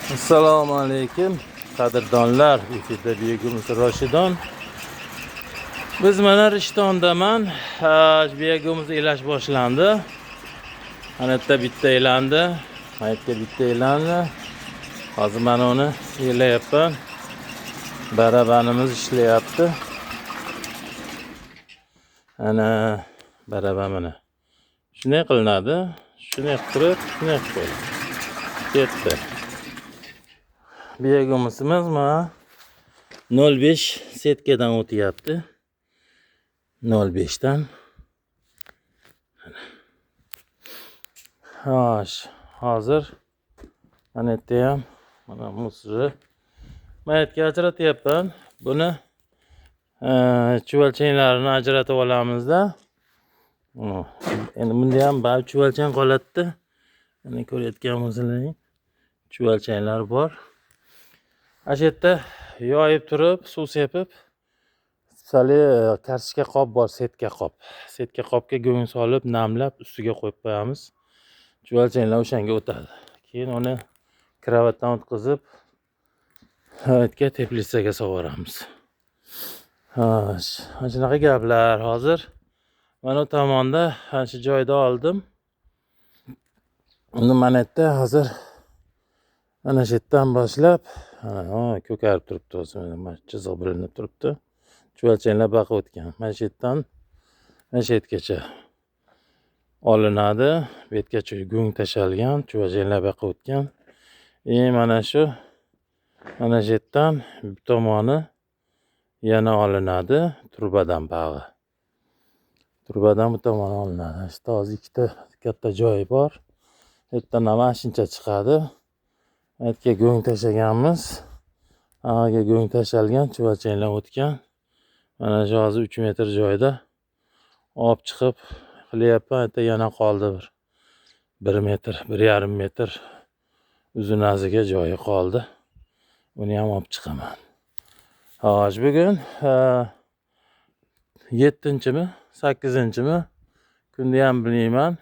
Assalomu alaykum qadrdonlar, efirda Begum Roshidon. Biz mana Rishtondaman. Begum elash boshlandi. Mana bitta elandi. Maytga bitta elandi. Hozir mana uni elayapman. Barabanimiz ishlayapti. Ana baraban mana. Shunday qilinadi. Shunday qilib, shunday qilib ketdi. Begumimiz mana 05 setkadan o'tyapti. 05 dan. Hozir mana yerda ham mana musri mayatga ajratyapman. Buni chuvalchanlarini ajratib olamizda. Endi bunda ham ba'zi chuvalchan qoladi. Mana ko'rayotgan bo'lsalaring, chuvalchanlar bor. Ashetta yoyib turib, suv sepib, sali kartoshka qop bor, setka qop. Setka qopga go'ng solib, namlab, ustiga qo'yib qo'yamiz. Chuvalchanlar o'shanga o'tadi. Keyin uni kravatdan o'tkazib, hayotga teplitsaga sovuramiz. Mana shunaqa gaplar. Hozir mana bu tomonda shu joyda oldim. Uni mana yerda hozir mana shu yerdan boshlab ko'karib turibdi o'zi. Mana chiziq bilinib turibdi. Chuvalchanlar baqa o'tgan. Mana shu yerdan mana shu yergacha olinadi. Bu yergacha go'ng tashalgan, chuvalchanlar baqa o'tgan. Mana shu yerdan bu tomoni yana olinadi. Turbadan bag'i. Turbadan bu tomon olinadi. Ishda hozir ikkita katta joyi bor. Yerdan ham shuncha chiqadi. Aytga go'ng tashaganmiz. Agaga go'ng tashalgan, chuvalchanlar o'tgan. Mana shu hozir 3 metr joyda olib chiqib qilyapman. Aytda yana qoldi 1 metr, 1,5 metr uzunasiga joyi qoldi. Uni ham olib chiqaman. Hozir bugun 7-mi, 8-mi kunni ham bilmayman.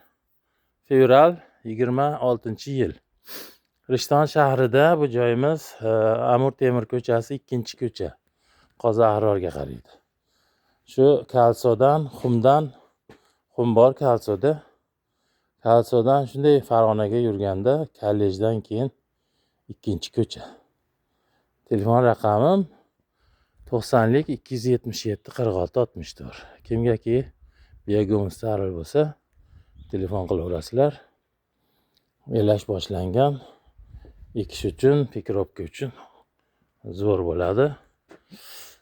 Fevral 26-yil. Rishton shahrida bu joyimiz Amur Temir ko'chasi 2-ko'cha. Qozaxirorga qaraydi. Shu Kalsodan, xum bor Kalsoda. Kalsodan shunday Farg'onaga yurganda, kollejdan keyin 2-ko'cha. Telefon raqamim 90lik 277 46 64. Kimgaki Begum zarur bo'lsa, telefon qilaverasizlar. Elash boshlangan. Ekish uchun, pikirovka uchun zo'r bo'ladi.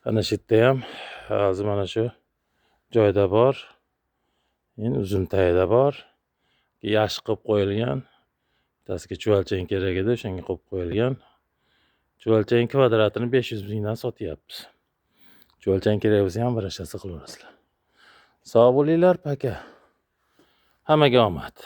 Ana shu yerda ham hozir mana shu joyda bor. Endi uzun tayida bor. Yaxshi qilib qo'yilgan. Bittasiga chuvalchan kerak edi, o'shanga qo'yib qo'yilgan. Chuvalchan kvadratini 500 mingdan sotyapmiz. Chuvalchan kerak bo'lsa ham birashasi qilaverasizlar. Sog' bo'linglar, paka. Hammaga omad.